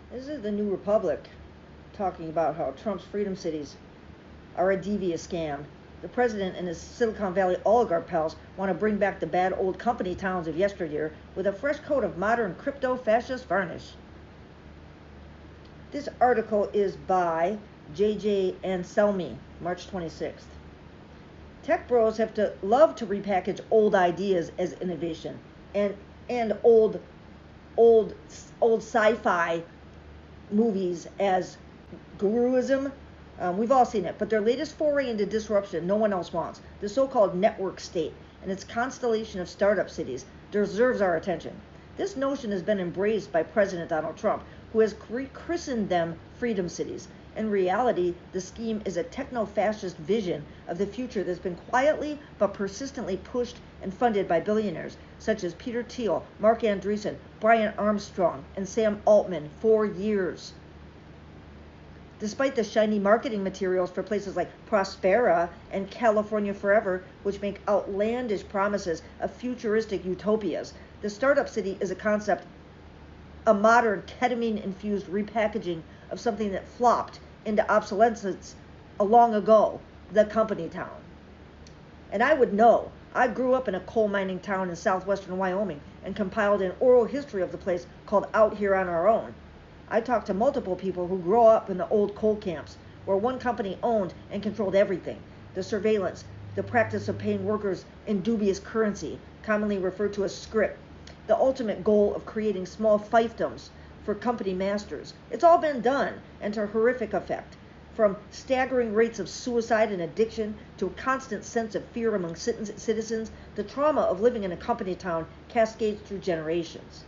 This is the New Republic talking about how Trump's freedom cities are a devious scam. The president and his Silicon Valley oligarch pals want to bring back the bad old company towns of yesteryear with a fresh coat of modern crypto-fascist varnish. This article is by J.J. Anselmi, March 26th. Tech bros have to love to repackage old ideas as innovation and old sci-fi movies as guruism. We've all seen it, but their latest foray into disruption no one else wants. The so-called network state and its constellation of startup cities deserves our attention. This notion has been embraced by President Donald Trump, who has christened them freedom cities. In reality, the scheme is a techno-fascist vision of the future that's been quietly but persistently pushed and funded by billionaires such as Peter Thiel, Mark Andreessen, Brian Armstrong, and Sam Altman for years. Despite the shiny marketing materials for places like Prospera and California Forever, which make outlandish promises of futuristic utopias, the startup city is a concept, a modern ketamine-infused repackaging of something that flopped into obsolescence long ago, the company town. And I would know. I grew up in a coal mining town in southwestern Wyoming and compiled an oral history of the place called Out Here on Our Own. I talked to multiple people who grew up in the old coal camps, where one company owned and controlled everything: the surveillance, the practice of paying workers in dubious currency, commonly referred to as scrip, the ultimate goal of creating small fiefdoms for company masters. It's all been done, and to horrific effect. From staggering rates of suicide and addiction to a constant sense of fear among citizens, the trauma of living in a company town cascades through generations.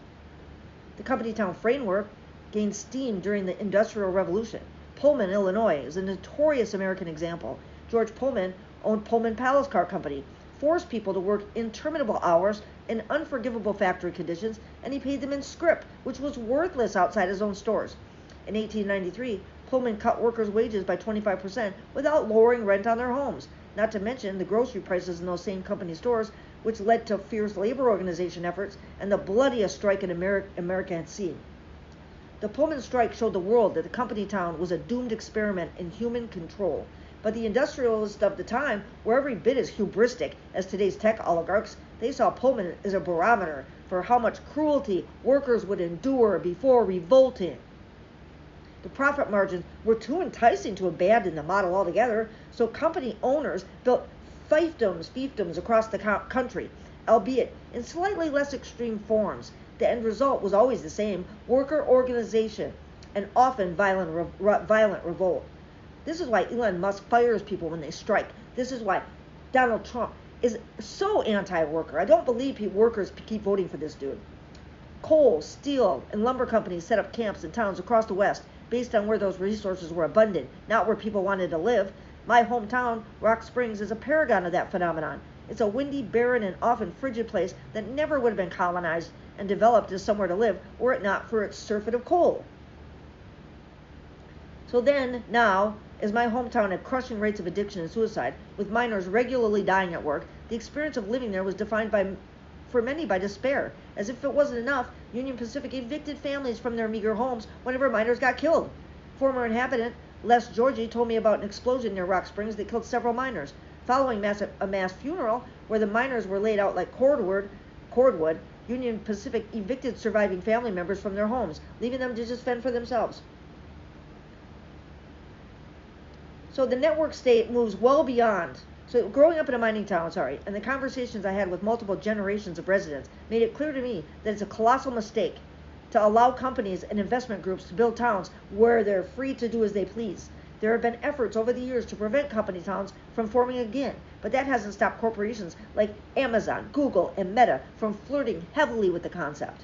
The company town framework gained steam during the Industrial Revolution. Pullman, Illinois, is a notorious American example. George Pullman owned Pullman Palace Car Company, forced people to work interminable hours in unforgivable factory conditions, and he paid them in scrip, which was worthless outside his own stores. In 1893, Pullman cut workers' wages by 25% without lowering rent on their homes, not to mention the grocery prices in those same company stores, which led to fierce labor organization efforts and the bloodiest strike in America had seen. The Pullman strike showed the world that the company town was a doomed experiment in human control. But the industrialists of the time were every bit as hubristic as today's tech oligarchs. They saw Pullman as a barometer for how much cruelty workers would endure before revolting. The profit margins were too enticing to abandon the model altogether, so company owners built fiefdoms across the country, albeit in slightly less extreme forms. The end result was always the same: worker organization and often violent revolt. This is why Elon Musk fires people when they strike. This is why Donald Trump is so anti-worker. I don't believe workers keep voting for this dude. Coal, steel, and lumber companies set up camps in towns across the West based on where those resources were abundant, not where people wanted to live. My hometown, Rock Springs, is a paragon of that phenomenon. It's a windy, barren, and often frigid place that never would have been colonized and developed as somewhere to live were it not for its surfeit of coal. So then, now, as my hometown had crushing rates of addiction and suicide, with miners regularly dying at work, the experience of living there was defined for many by despair. As if it wasn't enough, Union Pacific evicted families from their meager homes whenever miners got killed. Former inhabitant Les Georgie told me about an explosion near Rock Springs that killed several miners. Following a mass funeral where the miners were laid out like cordwood, Union Pacific evicted surviving family members from their homes, leaving them to just fend for themselves. So the network state moves well beyond. So growing up in a mining town, and the conversations I had with multiple generations of residents made it clear to me that it's a colossal mistake to allow companies and investment groups to build towns where they're free to do as they please. There have been efforts over the years to prevent company towns from forming again, but that hasn't stopped corporations like Amazon, Google, and Meta from flirting heavily with the concept.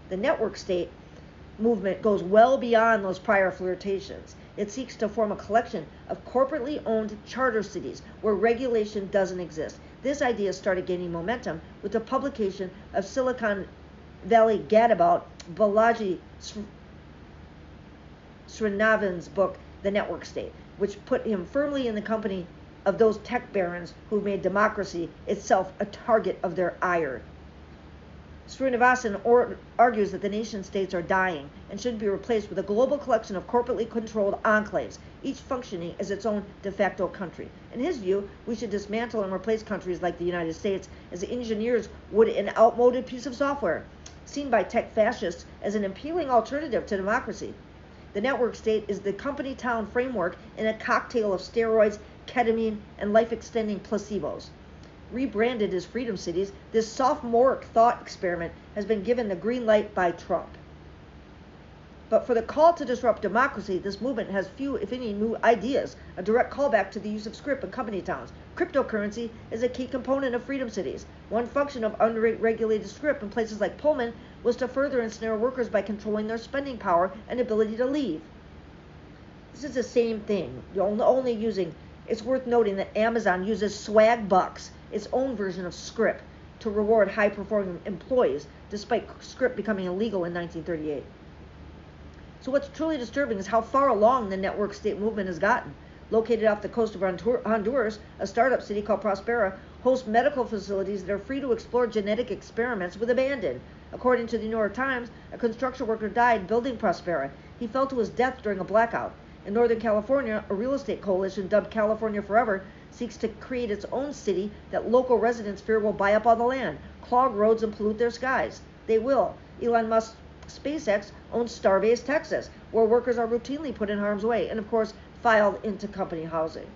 The network state movement goes well beyond those prior flirtations. It seeks to form a collection of corporately owned charter cities where regulation doesn't exist. This idea started gaining momentum with the publication of Silicon Valley gadabout Balaji Srinavan's book, The Network State, which put him firmly in the company of those tech barons who made democracy itself a target of their ire. Srinivasan argues that the nation states are dying and should be replaced with a global collection of corporately controlled enclaves, each functioning as its own de facto country. In his view, we should dismantle and replace countries like the United States as engineers would an outmoded piece of software, seen by tech fascists as an appealing alternative to democracy. The network state is the company town framework in a cocktail of steroids, ketamine, and life-extending placebos. Rebranded as freedom cities, this sophomoric thought experiment has been given the green light by Trump. But for the call to disrupt democracy, this movement has few, if any, new ideas, a direct callback to the use of scrip in company towns. Cryptocurrency is a key component of freedom cities. One function of unregulated scrip in places like Pullman was to further ensnare workers by controlling their spending power and ability to leave. This is the same thing, you're only using. It's worth noting that Amazon uses swag bucks, its own version of scrip, to reward high-performing employees, despite scrip becoming illegal in 1938. So what's truly disturbing is how far along the network state movement has gotten. Located off the coast of Honduras, a startup city called Prospera hosts medical facilities that are free to explore genetic experiments with abandon. According to the New York Times, a construction worker died building Prospera. He fell to his death during a blackout. In Northern California, a real estate coalition dubbed California Forever seeks to create its own city that local residents fear will buy up all the land, clog roads, and pollute their skies. They will. Elon Musk's SpaceX owns Starbase, Texas, where workers are routinely put in harm's way and, of course, filed into company housing.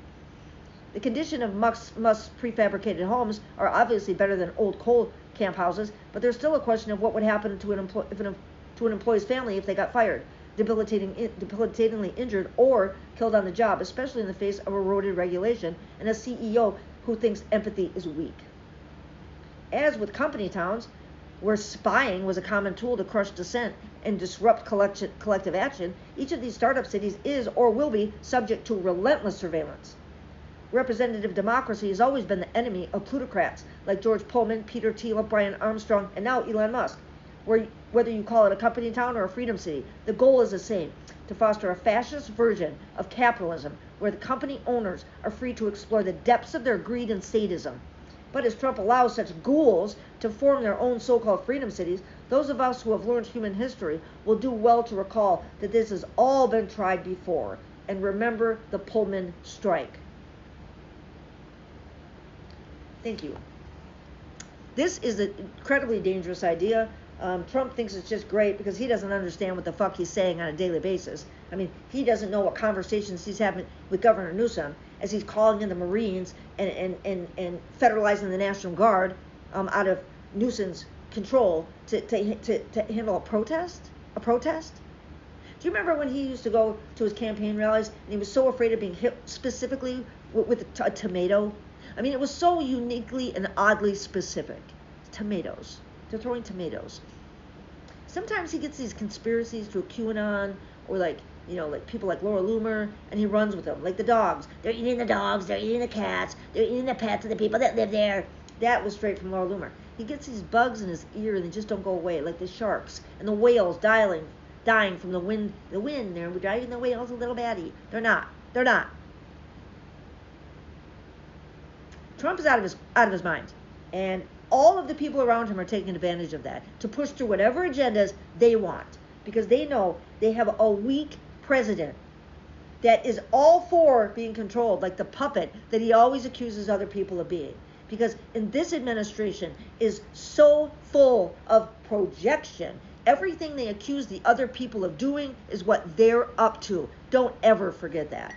The condition of Musk's prefabricated homes are obviously better than old coal camp houses, but there's still a question of what would happen to an employee's family if they got fired, debilitatingly injured, or killed on the job, especially in the face of eroded regulation and a CEO who thinks empathy is weak. As with company towns, where spying was a common tool to crush dissent and disrupt collective action, each of these startup cities is or will be subject to relentless surveillance. Representative democracy has always been the enemy of plutocrats like George Pullman, Peter Thiel, Brian Armstrong, and now Elon Musk. Whether you call it a company town or a freedom city, the goal is the same: to foster a fascist version of capitalism where the company owners are free to explore the depths of their greed and sadism. But as Trump allows such ghouls to form their own so-called freedom cities, those of us who have learned human history will do well to recall that this has all been tried before, and remember the Pullman strike. Thank you. This is an incredibly dangerous idea. Trump thinks it's just great because he doesn't understand what the fuck he's saying on a daily basis. I mean, he doesn't know what conversations he's having with Governor Newsom as he's calling in the Marines and federalizing the National Guard out of Newsom's control to handle a protest? A protest? Do you remember when he used to go to his campaign rallies and he was so afraid of being hit specifically with a tomato? I mean, it was so uniquely and oddly specific. Tomatoes. They're throwing tomatoes. Sometimes he gets these conspiracies through QAnon or like people like Laura Loomer, and he runs with them. Like the dogs. They're eating the dogs, they're eating the cats, they're eating the pets of the people that live there. That was straight from Laura Loomer. He gets these bugs in his ear and they just don't go away, like the sharks and the whales dying from the wind. They're driving the whales a little batty. They're not. Trump is out of his mind. And all of the people around him are taking advantage of that to push through whatever agendas they want, because they know they have a weak president that is all for being controlled, like the puppet that he always accuses other people of being. Because in this administration is so full of projection. Everything they accuse the other people of doing is what they're up to. Don't ever forget that.